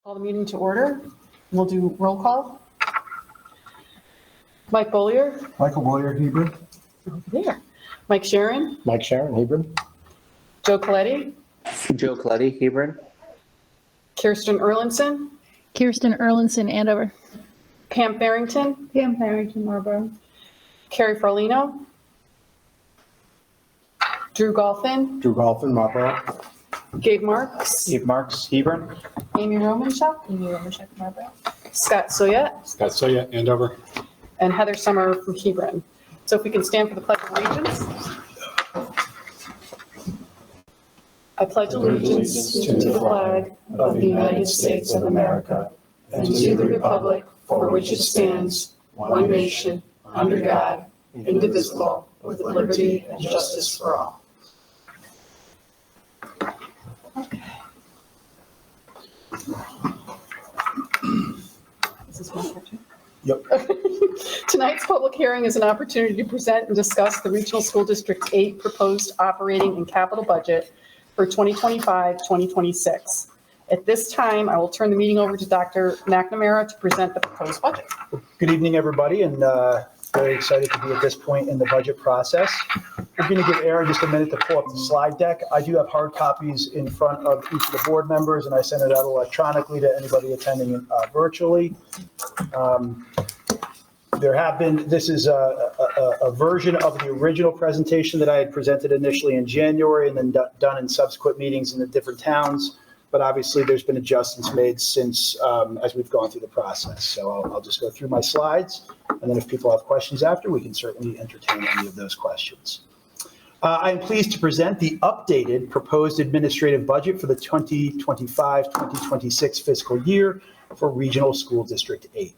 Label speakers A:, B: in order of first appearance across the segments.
A: Call the meeting to order. We'll do roll call. Mike Bollier.
B: Michael Bollier, Hebron.
A: Over there. Mike Sharon.
B: Mike Sharon, Hebron.
A: Joe Coletti.
C: Joe Coletti, Hebron.
A: Kirsten Erlinson.
D: Kirsten Erlinson, Andover.
A: Pam Farrington.
D: Pam Farrington, Marlboro.
A: Carrie Farlino. Drew Golphin.
B: Drew Golphin, Marlboro.
A: Gabe Marks.
C: Gabe Marks, Hebron.
A: Amy Romanchuk.
D: Amy Romanchuk, Marlboro.
A: Scott Soyette.
E: Scott Soya, Andover.
A: And Heather Summer from Hebron. So if we can stand for the Pledge of Allegiance. I pledge allegiance to the flag of the United States of America and to the republic for which it stands, one nation, under God, indivisible, with liberty and justice for all. Okay. Is this my picture?
B: Yep.
A: Tonight's public hearing is an opportunity to present and discuss the Regional School District 8 proposed operating and capital budget for 2025-2026. At this time, I will turn the meeting over to Dr. McNamara to present the proposed budget.
F: Good evening, everybody, and very excited to be at this point in the budget process. I'm going to give Aaron just a minute to pull up the slide deck. I do have hard copies in front of each of the board members, and I sent it out electronically to anybody attending virtually. This is a version of the original presentation that I had presented initially in January and then done in subsequent meetings in the different towns. But obviously, there's been adjustments made since as we've gone through the process. So I'll just go through my slides, and then if people have questions after, we can certainly entertain any of those questions. I am pleased to present the updated proposed administrative budget for the 2025-2026 fiscal year for Regional School District 8.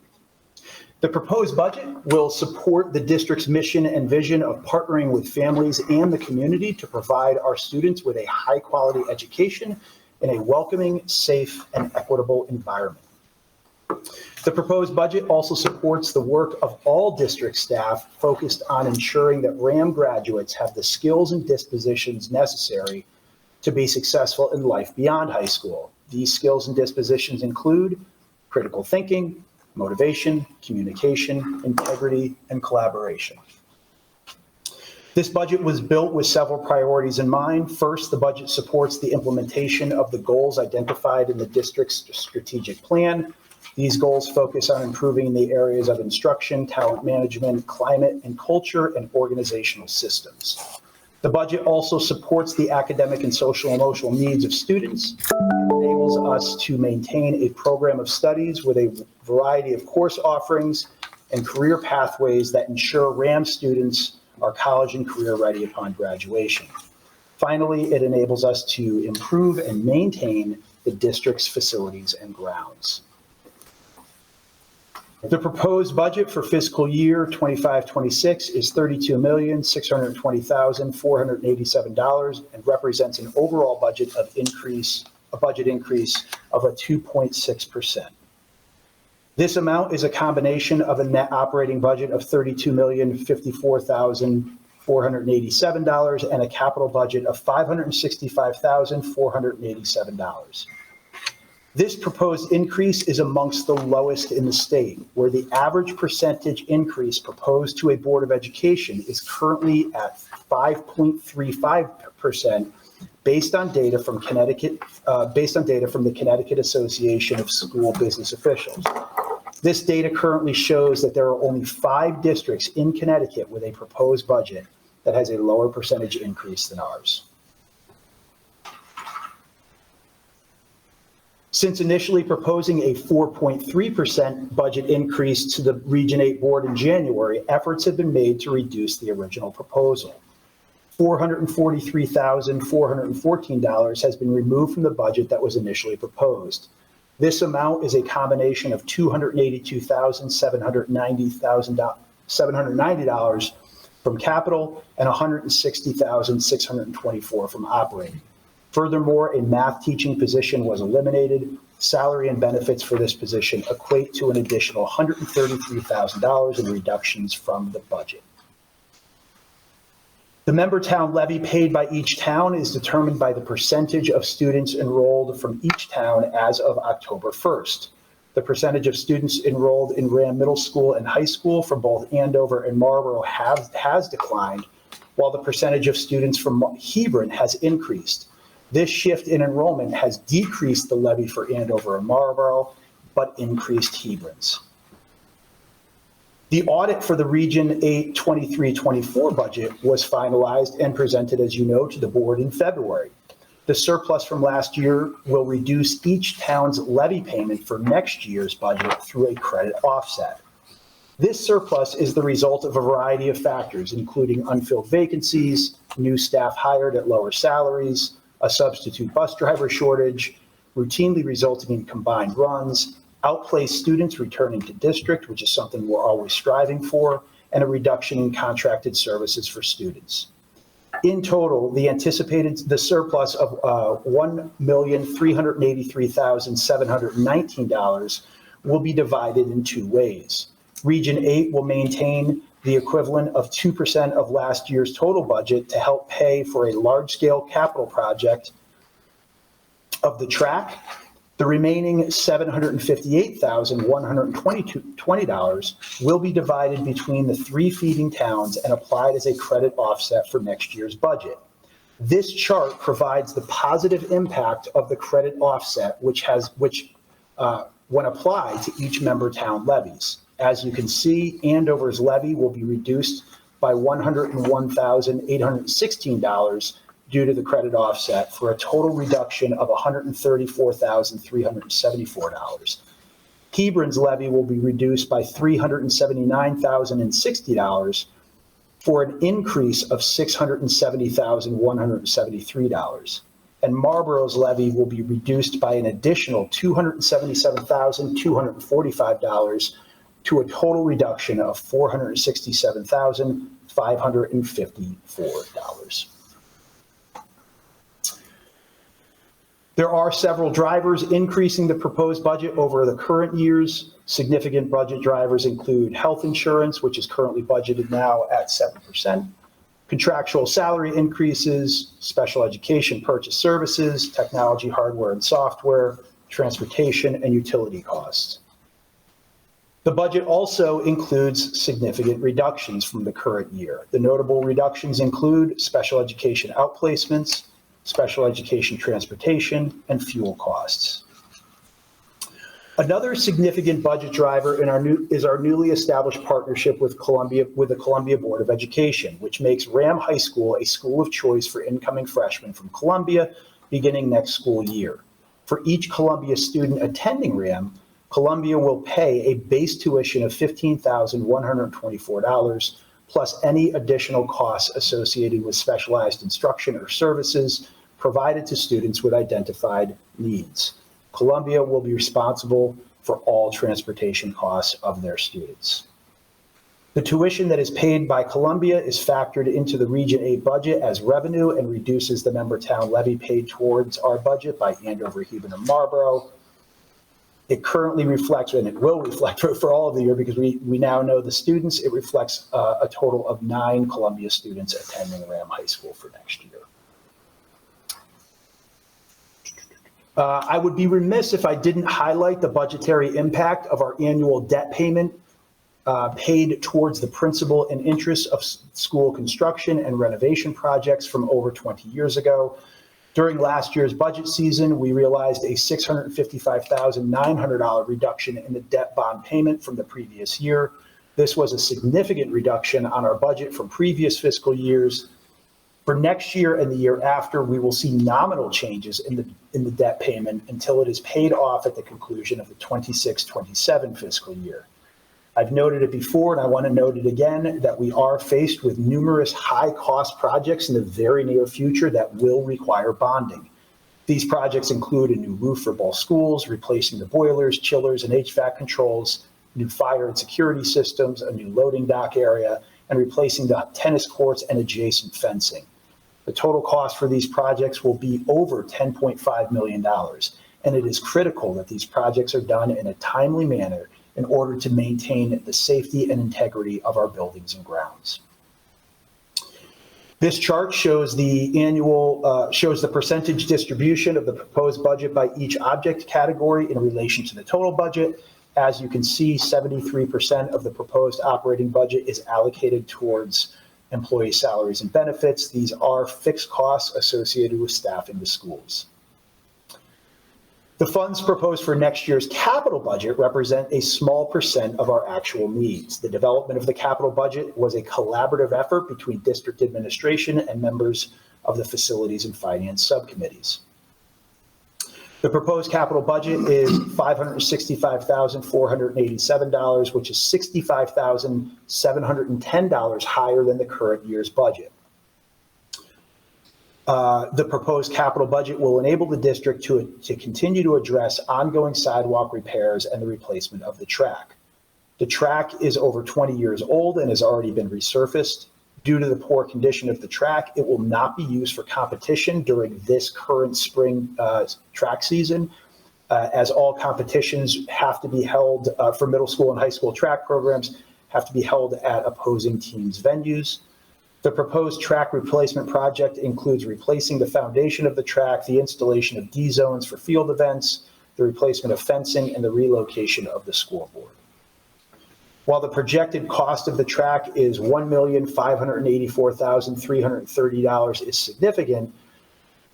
F: The proposed budget will support the district's mission and vision of partnering with families and the community to provide our students with a high-quality education in a welcoming, safe, and equitable environment. The proposed budget also supports the work of all district staff focused on ensuring that RHAM graduates have the skills and dispositions necessary to be successful in life beyond high school. These skills and dispositions include critical thinking, motivation, communication, integrity, and collaboration. This budget was built with several priorities in mind. First, the budget supports the implementation of the goals identified in the district's strategic plan. These goals focus on improving the areas of instruction, talent management, climate and culture, and organizational systems. The budget also supports the academic and social and emotional needs of students and enables us to maintain a program of studies with a variety of course offerings and career pathways that ensure RHAM students are college and career ready upon graduation. Finally, it enables us to improve and maintain the district's facilities and grounds. The proposed budget for fiscal year 25-26 is $32,620,487 and represents an overall budget increase of a 2.6%. This amount is a combination of a net operating budget of $32,054,487 and a capital budget of $565,487. This proposed increase is amongst the lowest in the state, where the average percentage increase proposed to a Board of Education is currently at 5.35% based on data from the Connecticut Association of School Business Officials. This data currently shows that there are only 5 districts in Connecticut with a proposed budget that has a lower percentage increase than ours. Since initially proposing a 4.3% budget increase to the Region 8 board in January, efforts have been made to reduce the original proposal. $443,414 has been removed from the budget that was initially proposed. This amount is a combination of $282,790 from capital and $160,624 from operating. Furthermore, a math teaching position was eliminated. Salary and benefits for this position equate to an additional $133,000 in reductions from the budget. The member town levy paid by each town is determined by the percentage of students enrolled from each town as of October 1st. The percentage of students enrolled in RHAM Middle School and High School from both Andover and Marlboro has declined, while the percentage of students from Hebron has increased. This shift in enrollment has decreased the levy for Andover and Marlboro, but increased Hebron's. The audit for the Region 8 23-24 budget was finalized and presented, as you know, to the board in February. The surplus from last year will reduce each town's levy payment for next year's budget through a credit offset. This surplus is the result of a variety of factors, including unfilled vacancies, new staff hired at lower salaries, a substitute bus driver shortage, routinely resulting in combined runs, outplaced students returning to district, which is something we're always striving for, and a reduction in contracted services for students. In total, the surplus of $1,383,719 will be divided in two ways. Region 8 will maintain the equivalent of 2% of last year's total budget to help pay for a large-scale capital project of the track. The remaining $758,120 will be divided between the three feeding towns and applied as a credit offset for next year's budget. This chart provides the positive impact of the credit offset, which when applied to each member town levies. As you can see, Andover's levy will be reduced by $101,816 due to the credit offset, for a total reduction of $134,374. Hebron's levy will be reduced by $379,060 for an increase of $670,173. And Marlboro's levy will be reduced by an additional $277,245 to a total reduction of $467,554. There are several drivers increasing the proposed budget over the current years. Significant budget drivers include health insurance, which is currently budgeted now at 7%, contractual salary increases, special education purchase services, technology, hardware and software, transportation, and utility costs. The budget also includes significant reductions from the current year. The notable reductions include special education outplacements, special education transportation, and fuel costs. Another significant budget driver is our newly established partnership with the Columbia Board of Education, which makes RHAM High School a school of choice for incoming freshmen from Columbia beginning next school year. For each Columbia student attending RHAM, Columbia will pay a base tuition of $15,124, plus any additional costs associated with specialized instruction or services provided to students with identified needs. Columbia will be responsible for all transportation costs of their students. The tuition that is paid by Columbia is factored into the Region 8 budget as revenue and reduces the member town levy paid towards our budget by Andover, Hebron, and Marlboro. It currently reflects, and it will reflect for all of the year because we now know the students, it reflects a total of 9 Columbia students attending RHAM High School for next year. I would be remiss if I didn't highlight the budgetary impact of our annual debt payment paid towards the principal and interest of school construction and renovation projects from over 20 years ago. During last year's budget season, we realized a $655,900 reduction in the debt bond payment from the previous year. This was a significant reduction on our budget from previous fiscal years. For next year and the year after, we will see nominal changes in the debt payment until it is paid off at the conclusion of the 26-27 fiscal year. I've noted it before, and I want to note it again, that we are faced with numerous high-cost projects in the very near future that will require bonding. These projects include a new roof for both schools, replacing the boilers, chillers, and HVAC controls, new fire and security systems, a new loading dock area, and replacing the tennis courts and adjacent fencing. The total cost for these projects will be over $10.5 million, and it is critical that these projects are done in a timely manner in order to maintain the safety and integrity of our buildings and grounds. This chart shows shows the percentage distribution of the proposed budget by each object category in relation to the total budget. As you can see, 73% of the proposed operating budget is allocated towards employee salaries and benefits. These are fixed costs associated with staffing the schools. The funds proposed for next year's capital budget represent a small percent of our actual needs. The development of the capital budget was a collaborative effort between district administration and members of the facilities and finance subcommittees. The proposed capital budget is $565,487, which is $65,710 higher than the current year's budget. The proposed capital budget will enable the district to continue to address ongoing sidewalk repairs and the replacement of the track. The track is over 20 years old and has already been resurfaced. Due to the poor condition of the track, it will not be used for competition during this current spring track season, as all competitions have to be held for middle school and high school track programs have to be held at opposing teams' venues. The proposed track replacement project includes replacing the foundation of the track, the installation of D zones for field events, the replacement of fencing, and the relocation of the scoreboard. While the projected cost of the track is $1,584,330 is significant,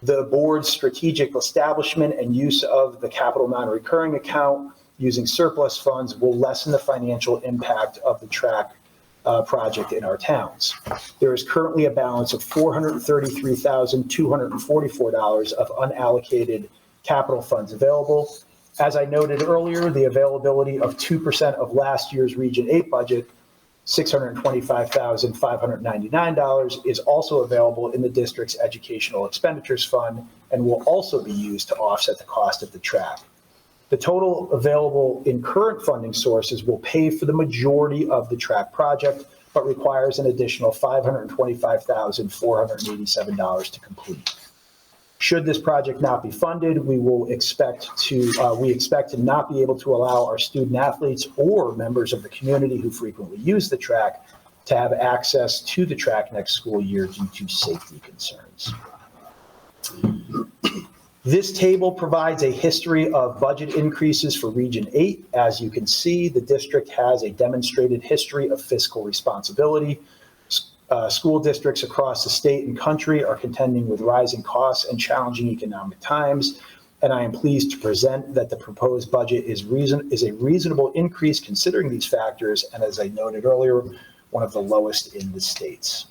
F: the board's strategic establishment and use of the capital non-recurring account using surplus funds will lessen the financial impact of the track project in our towns. There is currently a balance of $433,244 of unallocated capital funds available. As I noted earlier, the availability of 2% of last year's Region 8 budget, $625,599, is also available in the district's educational expenditures fund and will also be used to offset the cost of the track. The total available in current funding sources will pay for the majority of the track project, but requires an additional $525,487 to complete. Should this project not be funded, we expect to not be able to allow our student athletes or members of the community who frequently use the track to have access to the track next school year due to safety concerns. This table provides a history of budget increases for Region 8. As you can see, the district has a demonstrated history of fiscal responsibility. School districts across the state and country are contending with rising costs and challenging economic times, and I am pleased to present that the proposed budget is a reasonable increase considering these factors, and as I noted earlier, one of the lowest in the states.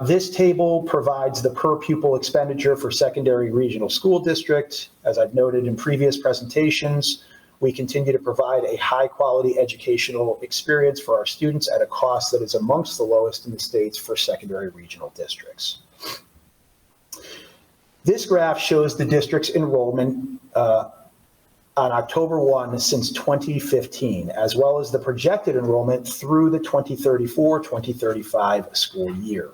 F: This table provides the per pupil expenditure for secondary regional school district. As I've noted in previous presentations, we continue to provide a high quality educational experience for our students at a cost that is amongst the lowest in the states for secondary regional districts. This graph shows the district's enrollment on October 1 since 2015, as well as the projected enrollment through the 2034-2035 school year.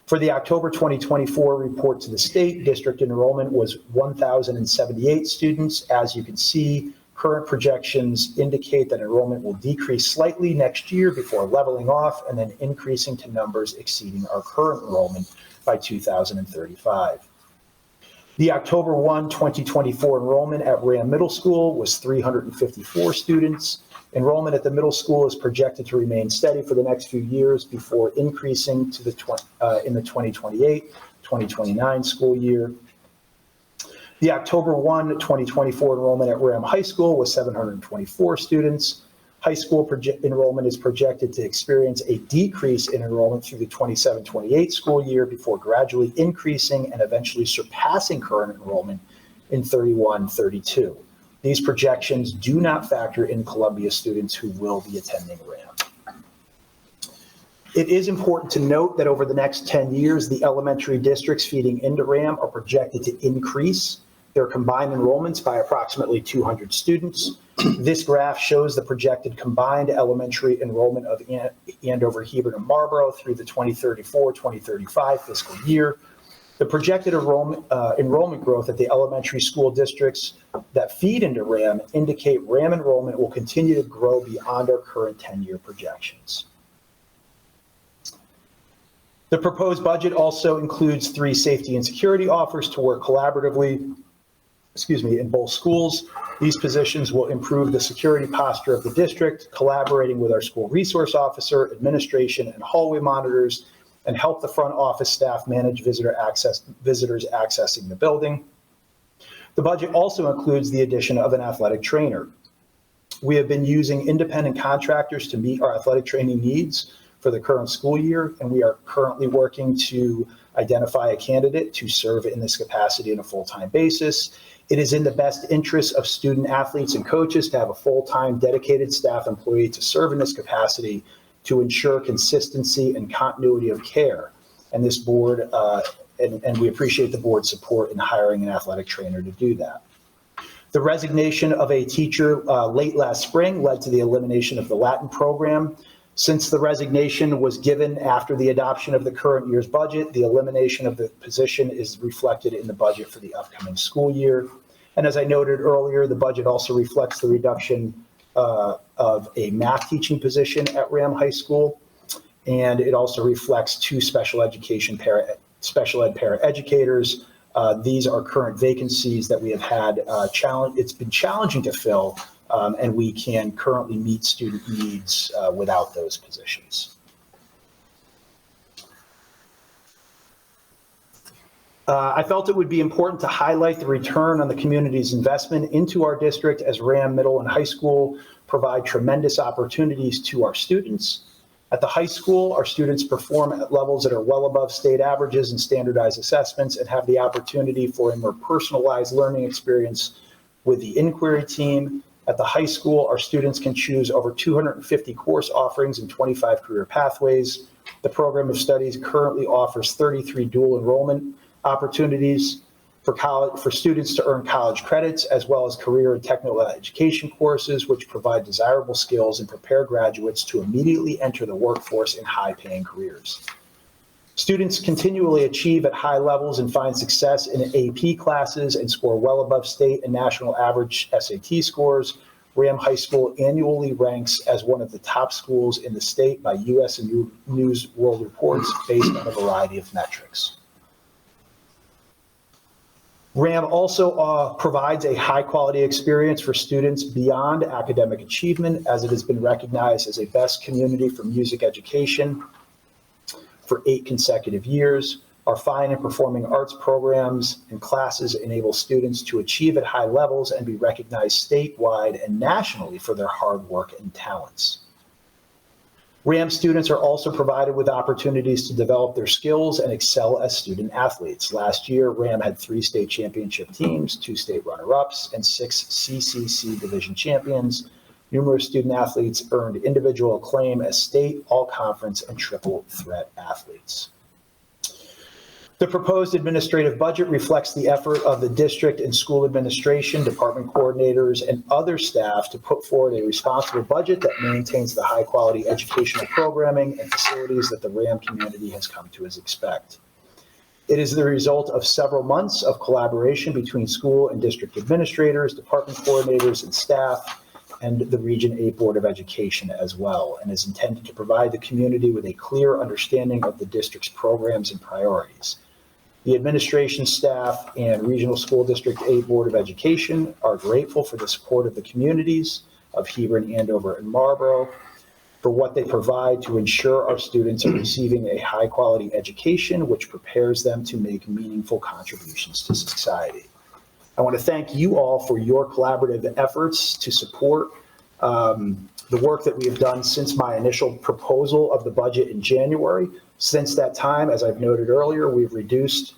F: For the October 2024 report to the state, district enrollment was 1,078 students. As you can see, current projections indicate that enrollment will decrease slightly next year before leveling off and then increasing to numbers exceeding our current enrollment by 2035. The October 1, 2024 enrollment at RHAM Middle School was 354 students. Enrollment at the middle school is projected to remain steady for the next few years before increasing to in the 2028-2029 school year. The October 1, 2024 enrollment at RHAM High School was 724 students. High school enrollment is projected to experience a decrease in enrollment through the 27-28 school year before gradually increasing and eventually surpassing current enrollment in 31-32. These projections do not factor in Columbia students who will be attending RHAM. It is important to note that over the next 10 years, the elementary districts feeding into RHAM are projected to increase their combined enrollments by approximately 200 students. This graph shows the projected combined elementary enrollment of Andover, Hebron, and Marlboro through the 2034-2035 fiscal year. The projected enrollment growth at the elementary school districts that feed into RHAM indicate RHAM enrollment will continue to grow beyond our current 10-year projections. The proposed budget also includes 3 safety and security offers to work collaboratively, in both schools. These positions will improve the security posture of the district, collaborating with our school resource officer, administration, and hallway monitors, and help the front office staff manage visitors accessing the building. The budget also includes the addition of an athletic trainer. We have been using independent contractors to meet our athletic training needs for the current school year, and we are currently working to identify a candidate to serve in this capacity on a full-time basis. It is in the best interest of student athletes and coaches to have a full-time dedicated staff employee to serve in this capacity to ensure consistency and continuity of care. And this board, and we appreciate the board's support in hiring an athletic trainer to do that. The resignation of a teacher late last spring led to the elimination of the Latin program. Since the resignation was given after the adoption of the current year's budget, the elimination of the position is reflected in the budget for the upcoming school year. And as I noted earlier, the budget also reflects the reduction of a math teaching position at RHAM High School. And it also reflects 2 special ed paraeducators. These are current vacancies that we have had it's been challenging to fill, and we can currently meet student needs without those positions. I felt it would be important to highlight the return on the community's investment into our district, as RHAM Middle and High School provide tremendous opportunities to our students. At the high school, our students perform at levels that are well above state averages in standardized assessments and have the opportunity for a more personalized learning experience with the inquiry team. At the high school, our students can choose over 250 course offerings and 25 career pathways. The program of studies currently offers 33 dual enrollment opportunities for students to earn college credits, as well as career and technical education courses, which provide desirable skills and prepare graduates to immediately enter the workforce in high-paying careers. Students continually achieve at high levels and find success in AP classes and score well above state and national average SAT scores. RHAM High School annually ranks as one of the top schools in the state by U.S. and News World Reports based on a variety of metrics. RHAM also provides a high-quality experience for students beyond academic achievement, as it has been recognized as a best community for music education for 8 consecutive years. Our fine and performing arts programs and classes enable students to achieve at high levels and be recognized statewide and nationally for their hard work and talents. RHAM students are also provided with opportunities to develop their skills and excel as student athletes. Last year, RHAM had 3 state championship teams, 2 state runner-ups, and 6 CCC division champions. Numerous student athletes earned individual acclaim as state, all-conference, and triple threat athletes. The proposed administrative budget reflects the effort of the district and school administration, department coordinators, and other staff to put forward a responsible budget that maintains the high-quality educational programming and facilities that the RHAM community has come to expect. It is the result of several months of collaboration between school and district administrators, department coordinators, and staff, and the Region 8 Board of Education as well, and is intended to provide the community with a clear understanding of the district's programs and priorities. The administration, staff, and Regional School District 8 Board of Education are grateful for the support of the communities of Hebron, Andover, and Marlboro for what they provide to ensure our students are receiving a high-quality education which prepares them to make meaningful contributions to society. I want to thank you all for your collaborative efforts to support the work that we have done since my initial proposal of the budget in January. Since that time, as I've noted earlier, we've reduced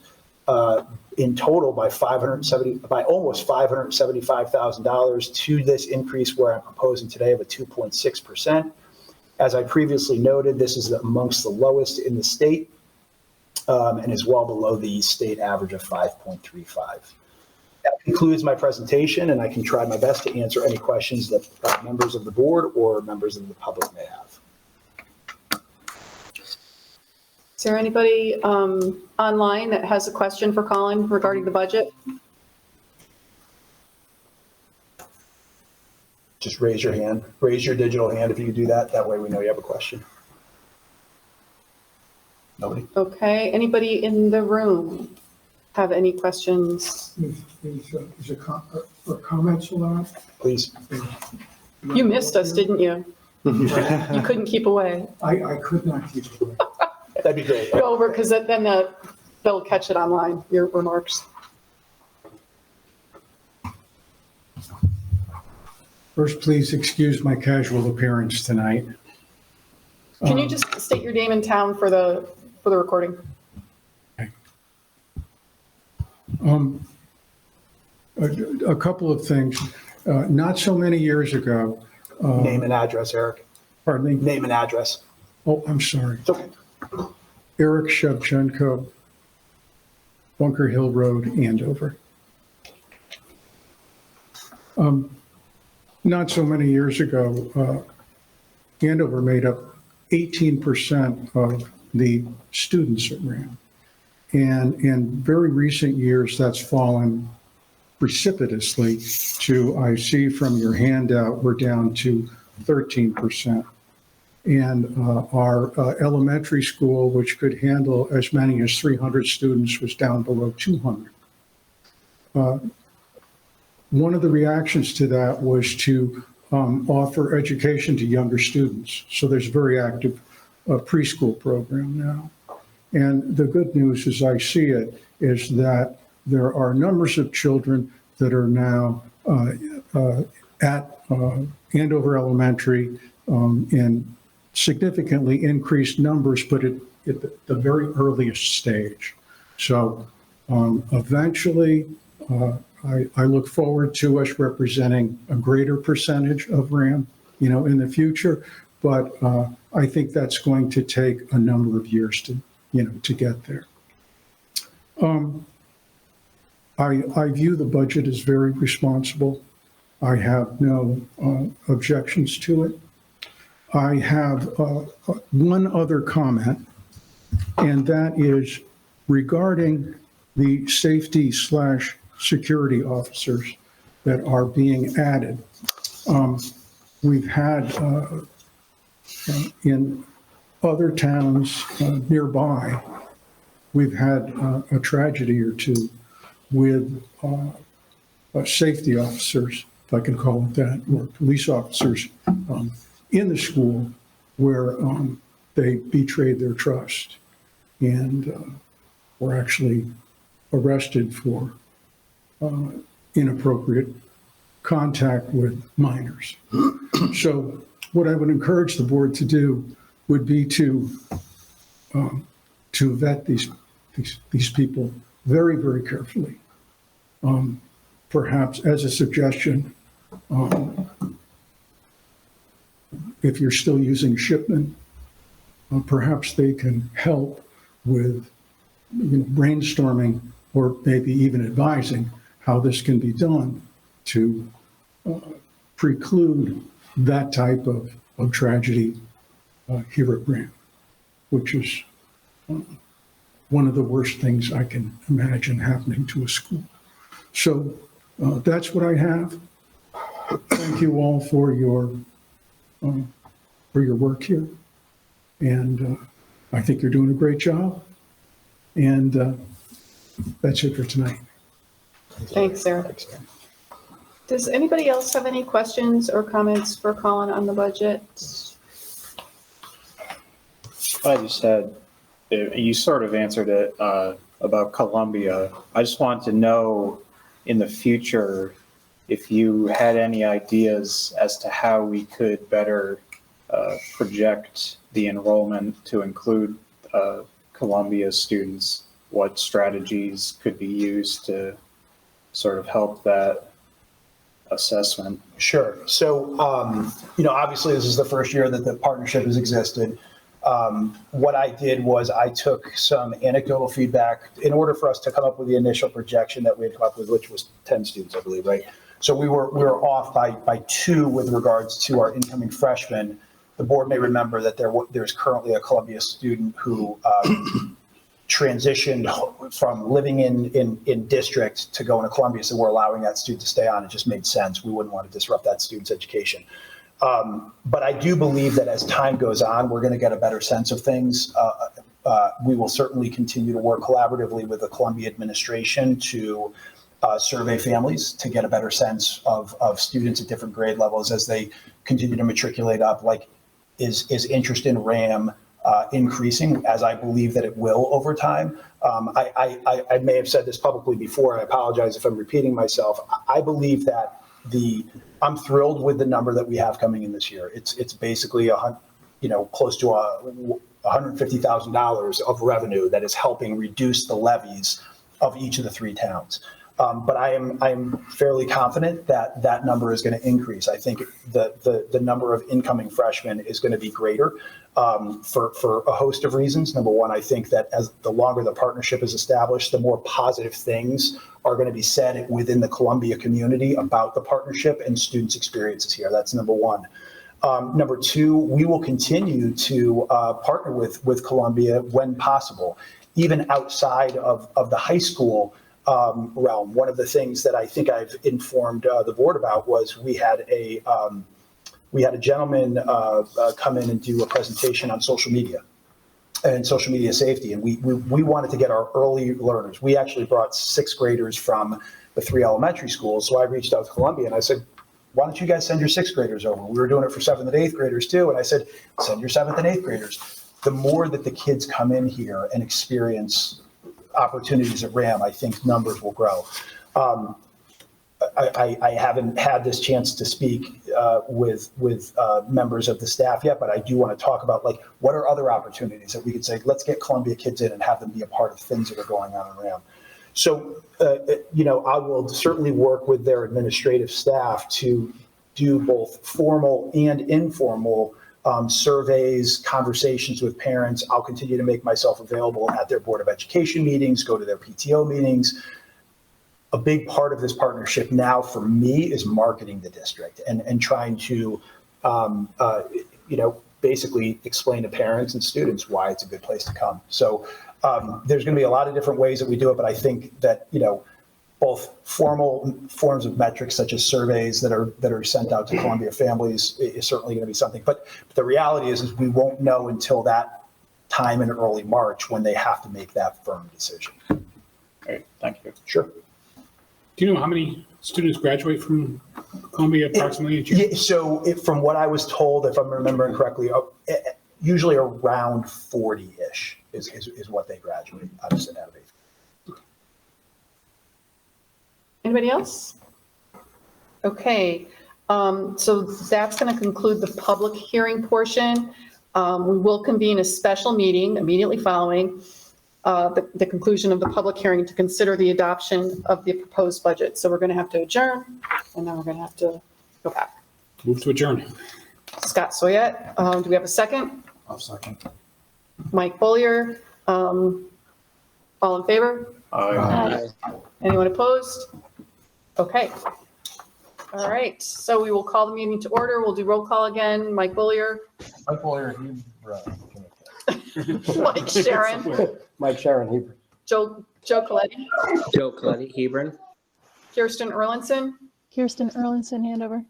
F: in total by almost $575,000 to this increase where I'm proposing today of a 2.6%. As I previously noted, this is amongst the lowest in the state and is well below the state average of 5.35. That concludes my presentation, and I can try my best to answer any questions that members of the board or members of the public may have.
A: Is there anybody online that has a question for Colin regarding the budget?
F: Just raise your hand, raise your digital hand if you do that. That way we know you have a question. Nobody?
A: Okay, anybody in the room have any questions?
E: Are comments allowed?
F: Please.
A: You missed us, didn't you? You couldn't keep away.
E: I could not keep it away.
F: That'd be great.
A: Go over, because then they'll catch it online, your remarks.
E: First, please excuse my casual appearance tonight.
A: Can you just state your name and town for the recording?
E: A couple of things. Not so many years ago,
F: Name and address, Eric.
E: pardon me.
F: Name and address.
E: Oh, I'm sorry.
F: It's okay.
E: Eric Shevchenko, Bunker Hill Road, Andover. Not so many years ago, Andover made up 18% of the students at RHAM. And in very recent years, that's fallen precipitously to, I see from your handout, we're down to 13%. And our elementary school, which could handle as many as 300 students, was down below 200. One of the reactions to that was to offer education to younger students. So there's a very active preschool program now. And the good news, as I see it, is that there are numbers of children that are now at Andover Elementary in significantly increased numbers, but at the very earliest stage. So eventually, I look forward to us representing a greater percentage of RHAM, in the future. But I think that's going to take a number of years to get there. I view the budget as very responsible. I have no objections to it. I have one other comment, and that is regarding the safety/security officers that are being added. We've had in other towns nearby, we've had a tragedy or two with safety officers, if I can call it that, or police officers in the school where they betrayed their trust and were actually arrested for inappropriate contact with minors. So what I would encourage the board to do would be to vet these people very, very carefully. Perhaps as a suggestion, if you're still using Shipman, perhaps they can help with brainstorming or maybe even advising how this can be done to preclude that type of tragedy here at RHAM, which is one of the worst things I can imagine happening to a school. So that's what I have. Thank you all for your work here. And I think you're doing a great job. And that's it for tonight.
A: Thanks, Eric. Does anybody else have any questions or comments for Colin on the budget?
C: I just had, you sort of answered it about Columbia. I just wanted to know in the future if you had any ideas as to how we could better project the enrollment to include Columbia students, what strategies could be used to sort of help that assessment.
F: Sure. So, obviously this is the first year that the partnership has existed. What I did was I took some anecdotal feedback in order for us to come up with the initial projection that we had come up with, which was 10 students, I believe, right? So we were off by 2 with regards to our incoming freshmen. The board may remember that there's currently a Columbia student who transitioned from living in district to going to Columbia, so we're allowing that student to stay on. It just made sense. We wouldn't want to disrupt that student's education. But I do believe that as time goes on, we're going to get a better sense of things we will certainly continue to work collaboratively with the Columbia administration to survey families to get a better sense of students at different grade levels as they continue to matriculate up. Like, is interest in RHAM increasing, as I believe that it will over time? I may have said this publicly before. I apologize if I'm repeating myself. I believe that I'm thrilled with the number that we have coming in this year. It's basically close to $150,000 of revenue that is helping reduce the levies of each of the three towns. But I am fairly confident that that number is going to increase. I think the number of incoming freshmen is going to be greater for a host of reasons. Number one, I think that as the longer the partnership is established, the more positive things are going to be said within the Columbia community about the partnership and students' experiences here. That's number one. Number two, we will continue to partner with Columbia when possible, even outside of the high school realm. One of the things that I think I've informed the board about was we had a gentleman come in and do a presentation on social media and social media safety. And we wanted to get our early learners. We actually brought sixth graders from the three elementary schools. So I reached out to Columbia and I said, why don't you guys send your sixth graders over? We were doing it for seventh and eighth graders too. And I said, send your seventh and eighth graders. The more that the kids come in here and experience opportunities at RHAM, I think numbers will grow. I haven't had this chance to speak with members of the staff yet, but I do want to talk about, like, what are other opportunities that we could say, let's get Columbia kids in and have them be a part of things that are going on in RHAM. So, I will certainly work with their administrative staff to do both formal and informal surveys, conversations with parents. I'll continue to make myself available at their Board of Education meetings, go to their PTO meetings. A big part of this partnership now for me is marketing the district and trying to, basically explain to parents and students why it's a good place to come. So there's going to be a lot of different ways that we do it, but I think that, both formal forms of metrics such as surveys that are sent out to Columbia families is certainly going to be something. But the reality is we won't know until that time in early March when they have to make that firm decision.
C: Great, thank you.
F: Sure.
G: Do you know how many students graduate from Columbia approximately each year?
F: Yeah, so from what I was told, if I'm remembering correctly, usually around 40-ish is what they graduate out of eighth.
A: Anybody else? Okay, so that's going to conclude the public hearing portion. We will convene a special meeting immediately following the conclusion of the public hearing to consider the adoption of the proposed budget. So we're going to have to adjourn, and then we're going to have to go back.
G: Move to adjourn.
A: Scott Soyette, do we have a second?
B: I'll second.
A: Mike Bollier, all in favor?
C: Aye.
A: Anyone opposed? Okay. All right, so we will call the meeting to order. We'll do roll call again. Mike Bollier,
B: Mike Bollier,
A: Mike Sharon,
B: Mike Sharon, Hebron.
A: Joe Coletti,
H: Joe Coletti, Hebron.
A: Kirsten Erlinson,
D: Kirsten Erlinson, Andover.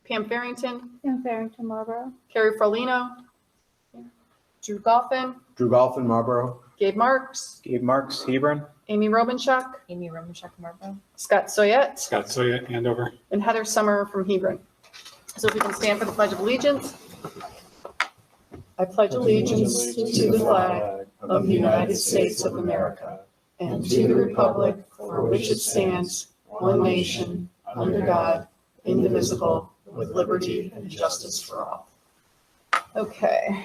A: Pam Farrington,
D: And Farrington Marlborough.
A: Carrie Frolino, Drew Golphin,
B: Drew Golphin, Marlboro.
A: Gabe Marks,
C: Gabe Marks, Hebron.
A: Amy Robinshock,
D: Amy Romanchuk Marlborough.
A: Scott Soyette,
G: Scott Soya, Andover.
A: and Heather Summer from Hebron. So if we can stand for the Pledge of Allegiance. I pledge allegiance to the flag of the United States of America and to the republic for which it stands, one nation, under God, indivisible, with liberty and justice for all. Okay.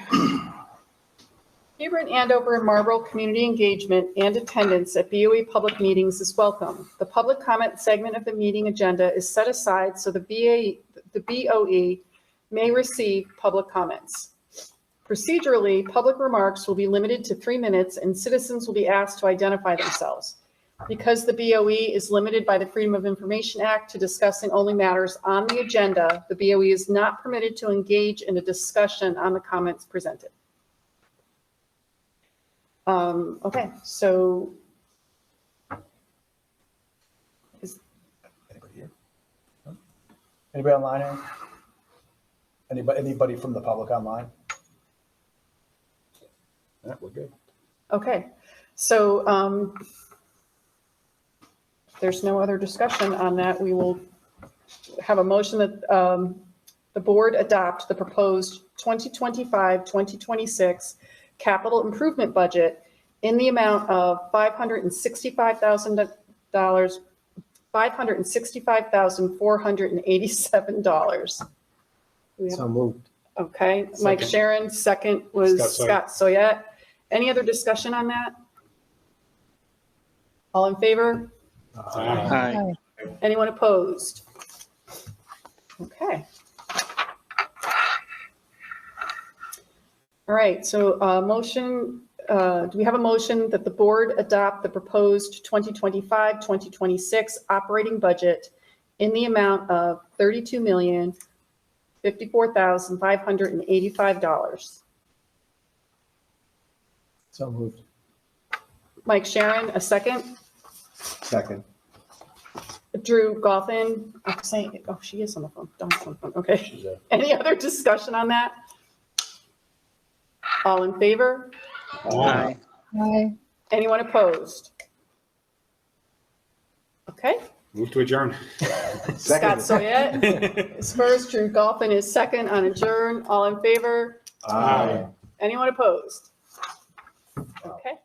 A: Hebron, Andover, and Marlboro community engagement and attendance at BOE public meetings is welcome. The public comment segment of the meeting agenda is set aside so the BOE may receive public comments. Procedurally, public remarks will be limited to 3 minutes and citizens will be asked to identify themselves. Because the BOE is limited by the Freedom of Information Act to discussing only matters on the agenda, the BOE is not permitted to engage in a discussion on the comments presented. Okay, so
F: Anybody here? No? Anybody online? Anybody from the public online? Yeah, we're good.
A: Okay, so there's no other discussion on that. We will have a motion that the board adopt the proposed 2025-2026 capital improvement budget in the amount of $565,487. Do we have-
B: So moved.
A: Okay, Mike
G: Second.
A: Sharon, second was
G: Scott
A: Scott Soyette. Any other discussion on that? All in favor?
H: Aye.
A: Anyone opposed? Okay. All right, so motion, do we have a motion that the board adopt the proposed 2025-2026 operating budget in the amount of $32,054,585?
B: So moved.
A: Mike Sharon, a second.
B: Second.
A: Drew Golphin, I'm saying, oh, she is on the phone. Dawn's on the phone, okay. Any other discussion on that? All in favor?
H: Aye.
D: Aye.
A: Anyone opposed? Okay,
G: Move to adjourn.
A: Scott Soyette is first, Drew Golphin is second on adjourn. All in favor?
B: Aye.
A: Anyone opposed? Okay.